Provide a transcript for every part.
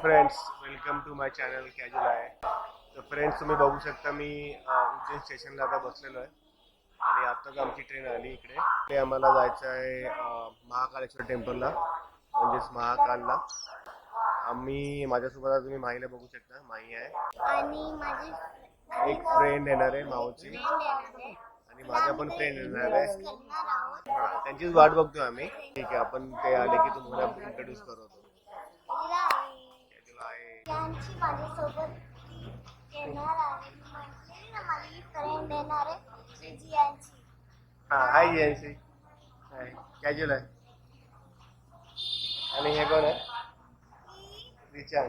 Friends, welcome to my channel casual आहे. तर friends, तुम्ही बघू शकता मी उज्जैन स्टेशनला आता बसलेलो आहे आणि आत्ताच आमची ट्रेन आली इकडे. ते आम्हाला जायचं आहे महाकालेश्वर टेम्पलला, म्हणजेच महाकालला. आम्ही माझ्यासोबत आता तुम्ही माईला बघू शकता, माई आहे आणि माझी एक फ्रेंड येणार आहे माऊची, आणि माझा पण फ्रेंड येणार आहे. त्यांचीच वाट बघतोय आम्ही. ठीक आहे, आपण ते आले की तुम्हाला इंट्रोड्यूस करतो. यांची माझ्यासोबत येणार आहे. म्हटली ना माझी फ्रेंड येणार आहे जी यांची. हाय जयंती. हाय, कॅज्युअल आहे. आणि हे कोण आहे? रिचा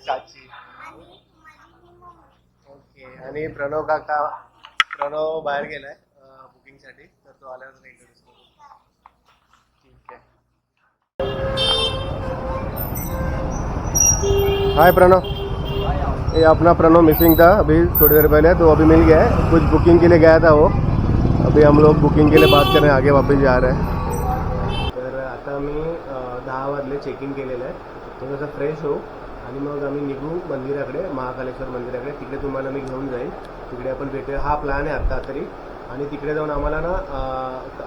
चाची. आणि माझी मम्मी. ओके. आणि प्रणव काका, प्रणव बाहेर गेलाय बुकिंगसाठी, तर तो आल्यानंतर इंट्रोड्यूस करू. ठीक है. हाय प्रणव. ये अपना प्रणव मिसिंग था अभी थोड़ी देर पहले, तो अभी मिल गया है. कुछ बुकिंग के लिए गया था वो. अभी हम लोग बुकिंग के लिए बात कर रहे हैं, आगे वापस जा रहे हैं. तर आता मी 10 वाजले चेक इन केलेलं आहे. थोडंसं फ्रेश होऊ आणि मग आम्ही निघू मंदिराकडे, महाकालेश्वर मंदिराकडे. तिकडे तुम्हाला मी घेऊन जाईल. तिकडे आपण भेटूया, हा प्लॅन आहे आत्ता तरी. आणि तिकडे जाऊन आम्हाला ना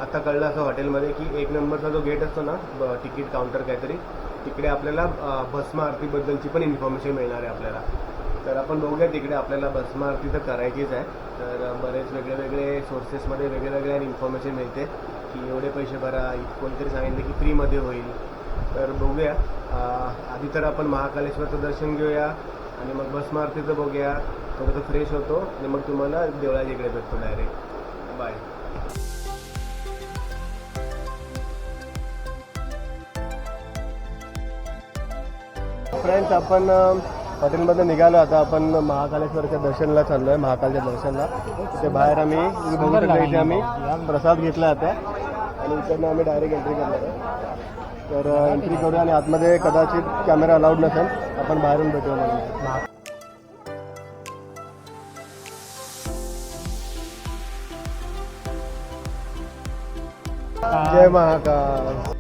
आता कळलं असं हॉटेलमध्ये की 1 नंबरचा जो गेट असतो ना, तिकीट काउंटर काहीतरी, तिकडे आपल्याला भस्म आरतीबद्दलची पण इन्फॉर्मेशन मिळणार आहे आपल्याला. तर आपण बघूया तिकडे. आपल्याला भस्म आरती तर करायचीच आहे. तर बरेच वेगळे सोर्सेसमध्ये वेगळ्या इन्फॉर्मेशन मिळते की एवढे पैसे भरा, कोणतरी सांगितलं की फ्रीमध्ये होईल. तर बघूया. आधी तर आपण महाकालेश्वरचं दर्शन घेऊया आणि मग भस्म आरतीचं बघूया. थोडंसं फ्रेश होतो आणि मग तुम्हाला देवळाच्या इकडे भेटतो डायरेक्ट. बाय. फ्रेंड्स, आपण हॉटेलमधून निघालो. आता आपण महाकालेश्वरच्या दर्शनाला चाललो आहे, महाकालच्या दर्शनाला. तिथे बाहेर आम्ही बघू शकतो, इथे आम्ही प्रसाद घेतला आता आणि इकडनं आम्ही डायरेक्ट एंट्री करणार आहे. तर एंट्री करूया आणि आतमध्ये कदाचित कॅमेरा अलाउड नसेल, आपण बाहेरून भेटूया म्हणून. जय महाकाल.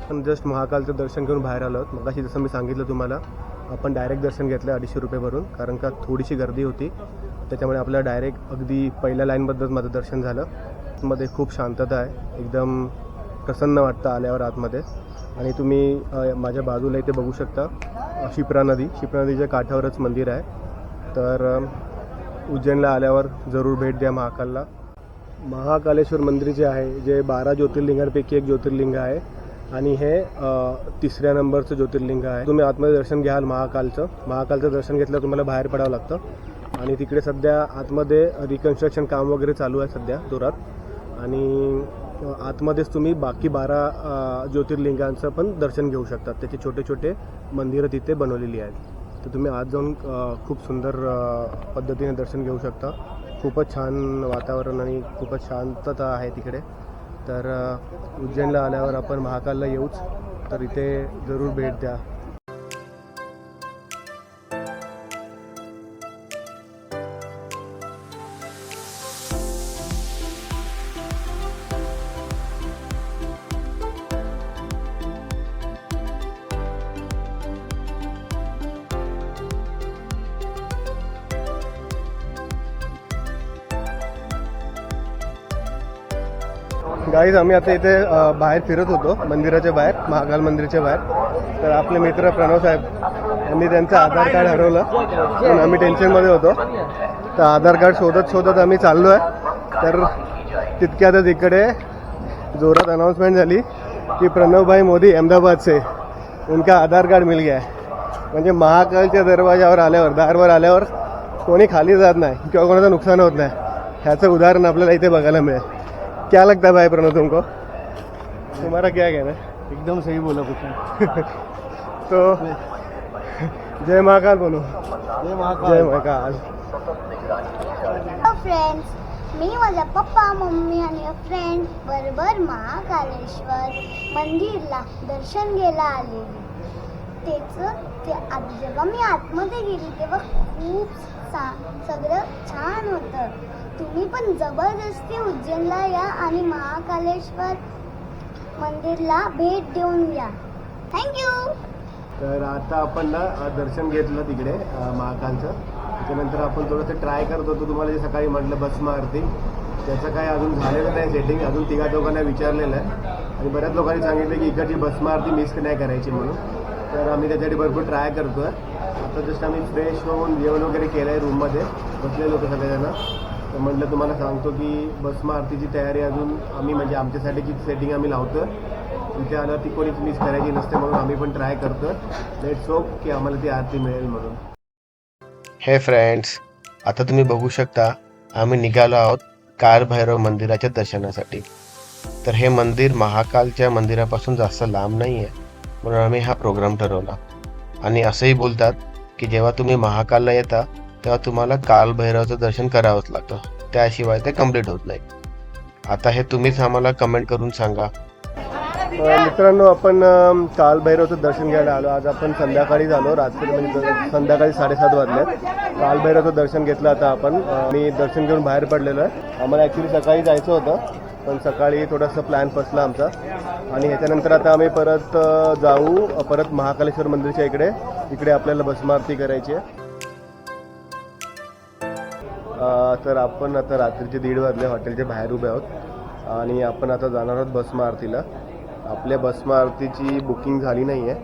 आपण जस्ट महाकालचं दर्शन करून बाहेर आलो आहोत. मगाशी जसं मी सांगितलं तुम्हाला, आपण डायरेक्ट दर्शन घेतलं 250 रुपये भरून, कारण का थोडीशी गर्दी होती. त्याच्यामुळे आपल्याला डायरेक्ट अगदी पहिल्या लाईनबद्दल माझं दर्शन झालं. मध्ये खूप शांतता आहे, एकदम प्रसन्न वाटतं आल्यावर आतमध्ये. आणि तुम्ही माझ्या बाजूला इथे बघू शकता शिप्रा नदीच्या काठावरच मंदिर आहे. तर उज्जैनला आल्यावर जरूर भेट द्या महाकालला. महाकालेश्वर मंदिर जे आहे, जे 12 ज्योतिर्लिंगांपैकी एक ज्योतिर्लिंग आहे आणि हे 3ऱ्या नंबरचं ज्योतिर्लिंग आहे. तुम्ही आतमध्ये दर्शन घ्याल महाकालचं दर्शन घेतलं तुम्हाला बाहेर पडावं लागतं. आणि तिकडे सध्या आतमध्ये रिकन्स्ट्रक्शन काम वगैरे चालू आहे सध्या जोरात. आणि आतमध्येच तुम्ही बाकी 12 ज्योतिर्लिंगांचं पण दर्शन घेऊ शकतात. त्याचे छोटे छोटे मंदिरं तिथे बनवलेली आहेत. तर तुम्ही आज जाऊन खूप सुंदर पद्धतीने दर्शन घेऊ शकता. खूपच छान वातावरण आणि खूपच शांतता आहे तिकडे. तर उज्जैनला आल्यावर आपण महाकालला येऊच, तर इथे जरूर भेट द्या. गाईज, आम्ही आता इथे बाहेर फिरत होतो मंदिराच्या बाहेर, महाकाल मंदिराच्या बाहेर. तर आपले मित्र प्रणव साहेब यांनी त्यांचं आधार कार्ड हरवलं म्हणून आम्ही टेन्शनमध्ये होतो. तर आधार कार्ड शोधत आम्ही चाललो आहे. तर तितक्यातच इकडे जोरात अनाउन्समेंट झाली की प्रणव भाई मोदी अहमदाबाद से उनका आधार कार्ड मिल गया है. म्हणजे महाकालच्या दारावर आल्यावर कोणी खाली जात नाही किंवा कोणाचं नुकसान होत नाही, ह्याचं उदाहरण आपल्याला इथे बघायला मिळेल. क्या लगता है भाई प्रणव तुमको? तुम्हारा क्या कहना है? एकदम सही बोला कुछ. तो जय महाकाल बोलो. जय महाकाल. जय महाकाल. फ्रेंड्स, मी माझ्या पप्पा मम्मी आणि फ्रेंड बरोबर महाकालेश्वर मंदिरला दर्शन घ्यायला आलेली. जेव्हा मी आतमध्ये गेली तेव्हा खूप सगळं छान होतं. तुम्ही पण जबरदस्ती उज्जैनला या आणि महाकालेश्वर मंदिरला भेट देऊन या. थँक्यू. तर आता आपण ना दर्शन घेतलं तिकडे महाकालचं. त्याच्यानंतर आपण थोडंसं ट्राय करत होतो. तुम्हाला जे सकाळी म्हटलं भस्म आरती, त्याचं काय अजून झालेलं नाही सेटिंग. अजून तिघा चौघांना विचारलेलं आहे आणि बऱ्याच लोकांनी सांगितलं की इकडची भस्म आरती मिस नाही करायची म्हणून. तर आम्ही त्याच्यासाठी भरपूर ट्राय करतो आहे. आता जस्ट आम्ही फ्रेश होऊन जेवण वगैरे केलं आहे, रूममध्ये बसलेलो होतो सगळेजण. तर म्हटलं तुम्हाला सांगतो की भस्म आरतीची तयारी अजून आम्ही म्हणजे आमच्यासाठीची सेटिंग आम्ही लावतो. तिथे आलं ती कोणीच मिस करायची नसते म्हणून आम्ही पण ट्राय करतो. लेट्स होप की आम्हाला ती आरती मिळेल म्हणून. हे फ्रेंड्स, आता तुम्ही बघू शकता आम्ही निघालो आहोत कालभैरव मंदिराच्या दर्शनासाठी. तर हे मंदिर महाकालच्या मंदिरापासून जास्त लांब नाही आहे, म्हणून आम्ही हा प्रोग्राम ठरवला. आणि असंही बोलतात की जेव्हा तुम्ही महाकालला येता तेव्हा तुम्हाला कालभैरवचं दर्शन करावंच लागतं, त्याशिवाय ते कम्प्लीट होत नाही. आता हे तुम्हीच आम्हाला कमेंट करून सांगा. मित्रांनो, आपण कालभैरवचं दर्शन घ्यायला आलो. आज आपण संध्याकाळी झालो, रात्री म्हणजे संध्याकाळी 7:30 वाजले. कालभैरवचं दर्शन घेतलं. आता आपण मी दर्शन घेऊन बाहेर पडलेलो आहे. आम्हाला ॲक्च्युली सकाळी जायचं होतं, पण सकाळी थोडासा प्लॅन फसला आमचा. आणि ह्याच्यानंतर आता आम्ही परत जाऊ परत महाकालेश्वर मंदिरच्या इकडे आपल्याला भस्म आरती करायची आहे. तर आपण आता रात्रीचे 1:30 वाजले, हॉटेलच्या बाहेर उभे आहोत आणि आपण आता जाणार आहोत भस्म आरतीला. आपल्या भस्म आरतीची बुकिंग झाली नाही आहे,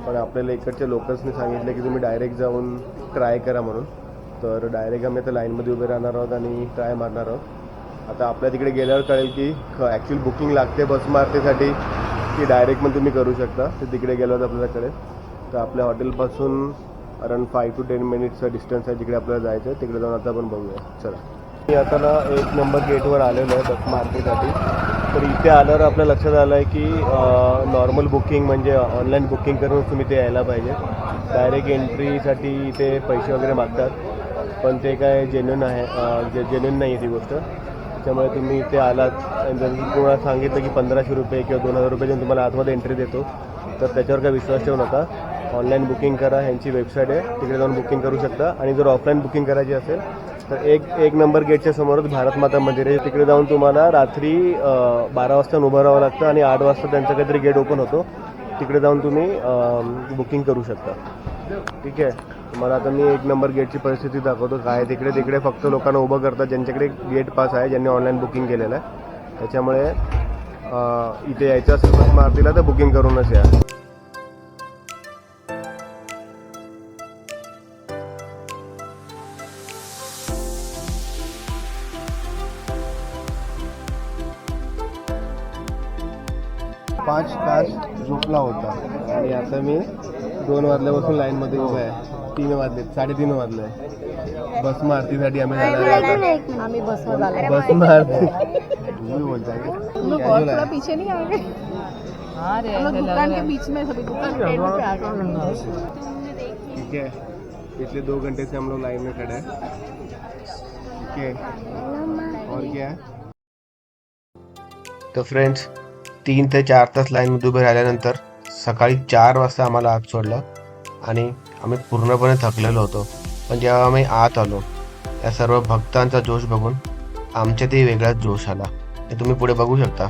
पण आपल्याला इकडच्या लोकल्सने सांगितलं की तुम्ही डायरेक्ट जाऊन ट्राय करा म्हणून. तर डायरेक्ट आम्ही आता लाईनमध्ये उभे राहणार आहोत आणि ट्राय मारणार आहोत. आता आपल्या तिकडे गेल्यावर कळेल की ॲक्च्युअल बुकिंग लागते भस्म आरतीसाठी की डायरेक्ट पण तुम्ही करू शकता. ते तिकडे गेल्यावर आपल्याला कळेल. तर आपल्या हॉटेलपासून अराउंड 5 to 10 मिनिट्सचा डिस्टन्स आहे जिकडे आपल्याला जायचं आहे. तिकडे जाऊन आता आपण बघूया. चला, मी आता ना 1 नंबर गेटवर आलेलो आहे भस्म आरतीसाठी. तर इथे आल्यावर आपल्या लक्षात आलं आहे की नॉर्मल बुकिंग म्हणजे ऑनलाईन बुकिंग करून तुम्ही ते यायला पाहिजे. डायरेक्ट एंट्रीसाठी इथे पैसे वगैरे मागतात, पण ते काय जेन्युन नाही आहे ती गोष्ट. त्यामुळे तुम्ही इथे आलात आणि जर कोणाला सांगितलं की 1500 रुपये किंवा 2000 रुपये देऊन तुम्हाला आतमध्ये एंट्री देतो, तर त्याच्यावर काय विश्वास ठेवू नका. ऑनलाईन बुकिंग करा. ह्यांची वेबसाईट आहे, तिकडे जाऊन बुकिंग करू शकता. आणि जर ऑफलाईन बुकिंग करायची असेल तर एक नंबर गेटच्या समोरच भारत माता मंदिर आहे. तिकडे जाऊन तुम्हाला रात्री 12 वाजता उभं राहावं लागतं आणि 8 वाजता त्यांचं काहीतरी गेट ओपन होतो. तिकडे जाऊन तुम्ही बुकिंग करू शकता. ठीक आहे. तुम्हाला आता मी 1 नंबर गेटची परिस्थिती दाखवतो. काय तिकडे फक्त लोकांना उभं करतात ज्यांच्याकडे गेट पास आहे, ज्यांनी ऑनलाईन बुकिंग केलेलं आहे. त्याच्यामुळे इथे यायचं असेल भस्म आरतीला तर बुकिंग करूनच या. पाच तास झोपला होता आणि आता मी 2 वाजल्यापासून लाईनमध्ये उभा आहे. 3 वाजले, 3:30 वाजले. भस्म आरतीसाठी आम्ही आम्ही बसवर झाले. भस्म आरती तुम्ही बोलताय थोड़ा पीछे नहीं आ गए? हम लोग दुकान के बीच में सभी दुकान के एंड पे आ गए. ठीक है. पिछले 2 घंटे से हम लोग लाइन में खड़े हैं. ठीक है. और क्या है? तर फ्रेंड्स, 3 ते 4 तास लाईनमध्ये उभे राहिल्यानंतर सकाळी 4 वाजता आम्हाला आत सोडलं आणि आम्ही पूर्णपणे थकलेलो होतो. पण जेव्हा आम्ही आत आलो, या सर्व भक्तांचा जोश बघून आमच्यातही वेगळाच जोश आला. हे तुम्ही पुढे बघू शकता.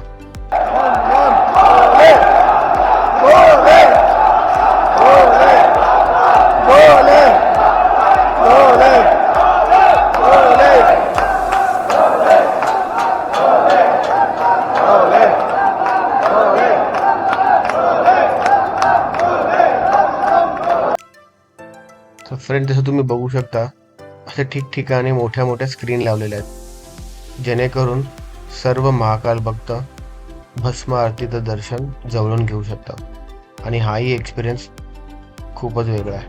तर फ्रेंड, जसं तुम्ही बघू शकता असे ठिकठिकाणी मोठ्या मोठ्या स्क्रीन लावलेल्या आहेत, जेणेकरून सर्व महाकाल भक्त भस्म आरतीचं दर्शन जवळून घेऊ शकतात. आणि हाही एक्सपिरियन्स खूपच वेगळा आहे.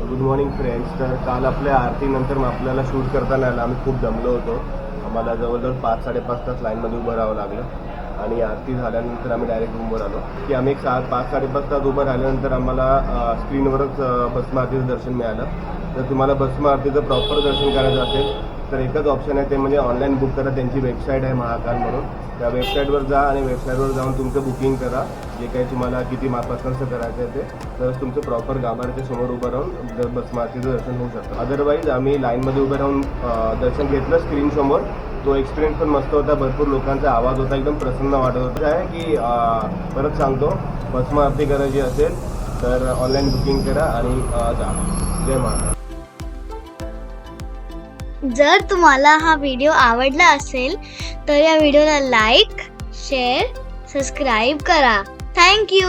Good morning friends. तर काल आपल्या आरतीनंतर आपल्याला शूट करताना आलं. आम्ही खूप दमलो होतो. आम्हाला जवळजवळ 5-5.5 तास लाईनमध्ये उभं राहावं लागलं आणि आरती झाल्यानंतर आम्ही डायरेक्ट रूमवर आलो. की आम्ही 5-5.5 तास उभं राहिल्यानंतर आम्हाला स्क्रीनवरच भस्म आरतीचं दर्शन मिळालं. जर तुम्हाला भस्म आरतीचं प्रॉपर दर्शन करायचं असेल तर एकच ऑप्शन आहे ते म्हणजे ऑनलाईन बुक करा. त्यांची वेबसाईट आहे महाकाल म्हणून. त्या वेबसाईटवर जा आणि वेबसाईटवर जाऊन तुमचं बुकिंग करा. जे काही तुम्हाला किती पर्सनचं करायचं आहे ते, तरच तुमचं प्रॉपर गाभाऱ्याच्या समोर उभं राहून बस मातेचं दर्शन होऊ शकतं. अदरवाईज आम्ही लाईनमध्ये उभं राहून दर्शन घेतलं स्क्रीनसमोर. तो एक्सपिरियन्स पण मस्त होता. भरपूर लोकांचा आवाज होता, एकदम प्रसन्न वाटत होतं. आहे की परत सांगतो, भस्म आरती करायची असेल तर ऑनलाईन बुकिंग करा आणि जा. जय महाकाल. जर तुम्हाला हा व्हिडिओ आवडला असेल तर या व्हिडिओला लाईक, शेअर, सबस्क्राईब करा. थँक्यू.